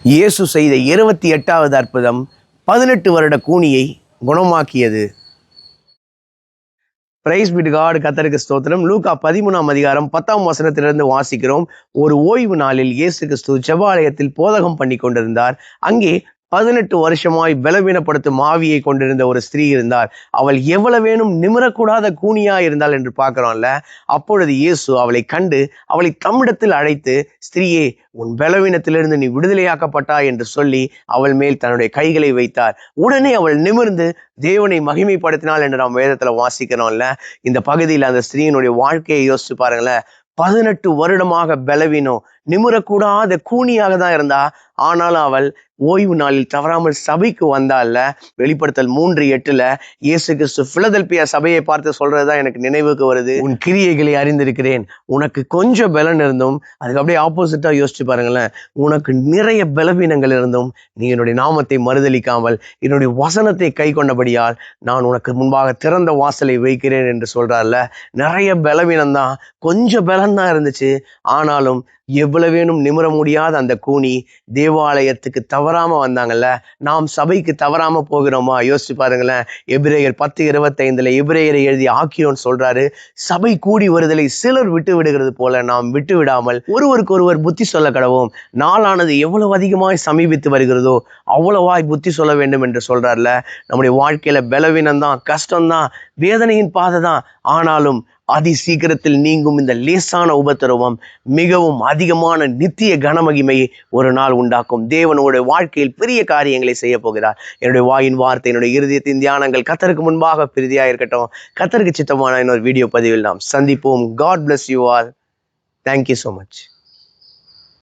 இயேசு செய்த 28வது அற்புதம் 18 வருட கூனியை குணமாக்கியது. Praise be to God. கர்த்தருக்கு ஸ்தோத்திரம். லூக்கா 13ஆம் அதிகாரம் 10ஆம் வசனத்திலிருந்து வாசிக்கிறோம். ஒரு ஓய்வு நாளில் இயேசு கிறிஸ்து ஜெபாலயத்தில் போதகம் பண்ணி கொண்டிருந்தார். அங்கே 18 வருஷமாய் பலவீனப்படுத்தும் ஆவியை கொண்டிருந்த ஒரு ஸ்திரீ இருந்தார். அவள் எவ்வளவேனும் நிமிரக்கூடாத கூனியா இருந்தாள் என்று பார்க்கிறோம்ல. அப்பொழுது இயேசு அவளை கண்டு அவளை தம்மிடத்தில் அழைத்து, ஸ்திரீயே, உன் பலவீனத்திலிருந்து நீ விடுதலையாக்கப்பட்டாய் என்று சொல்லி அவள் மேல் தன்னுடைய கைகளை வைத்தார். உடனே அவள் நிமிர்ந்து தேவனை மகிமைப்படுத்தினாள் என்று நாம் வேதத்துல வாசிக்கிறோம்ல. இந்த பகுதியில் அந்த ஸ்திரீயினுடைய வாழ்க்கையை யோசிச்சு பாருங்களேன். 18 வருடமாக பலவீனம், நிமிரக்கூடாத கூனியாக தான் இருந்தா. ஆனாலும் அவள் ஓய்வு நாளில் தவறாமல் சபைக்கு வந்தால. வெளிப்படுத்தல் 3:8 இயேசு கிறிஸ்து பிலதெல்பியா சபையை பார்த்து சொல்றதுதான் எனக்கு நினைவுக்கு வருது. உன் கிரியைகளை அறிந்திருக்கிறேன், உனக்கு கொஞ்சம் பலன் இருந்தும், அதுக்கு அப்படியே ஆப்போசிட்டா யோசிச்சு பாருங்களேன், உனக்கு நிறைய பலவீனங்கள் இருந்தும் நீ என்னுடைய நாமத்தை மறுதலிக்காமல் என்னுடைய வசனத்தை கை கொண்டபடியால் நான் உனக்கு முன்பாக திறந்த வாசலை வைக்கிறேன் என்று சொல்றாருல. நிறைய பலவீனம் தான், கொஞ்சம் பலன் தான் இருந்துச்சு. ஆனாலும் எவ்வளவேனும் நிமிர முடியாத அந்த கூனி தேவாலயத்துக்கு தவறாம வந்தாங்கல்ல. நாம் சபைக்கு தவறாம போகிறோமா? யோசிச்சு பாருங்களேன். எபிரேயர் 10:25 எபிரேயரை எழுதி ஆக்கியோன் சொல்றாரு, சபை கூடி வருதலை சிலர் விட்டு விடுகிறது போல நாம் விட்டு விடாமல் ஒருவருக்கு ஒருவர் புத்தி சொல்ல கடவோம். நாளானது எவ்வளவு அதிகமாய் சமீபித்து வருகிறதோ அவ்வளவாய் புத்தி சொல்ல வேண்டும் என்று சொல்றாருல. நம்முடைய வாழ்க்கையில பலவீனம் தான், கஷ்டம்தான், வேதனையின் பாதை தான். ஆனாலும் அதி சீக்கிரத்தில் நீங்கும் இந்த லேசான உபத்திரவம் மிகவும் அதிகமான நித்திய கனமகிமையை ஒரு நாள் உண்டாக்கும். தேவனுடைய வாழ்க்கையில் பெரிய காரியங்களை செய்ய போகிறார். என்னுடைய வாயின் வார்த்தை, என்னுடைய இருதயத்தின் தியானங்கள் கர்த்தருக்கு முன்பாக பிரீதியா இருக்கட்டும். கர்த்தருக்கு சித்தமான இன்னொரு வீடியோ பதிவில் நாம் சந்திப்போம். God bless you all. Thank you so much.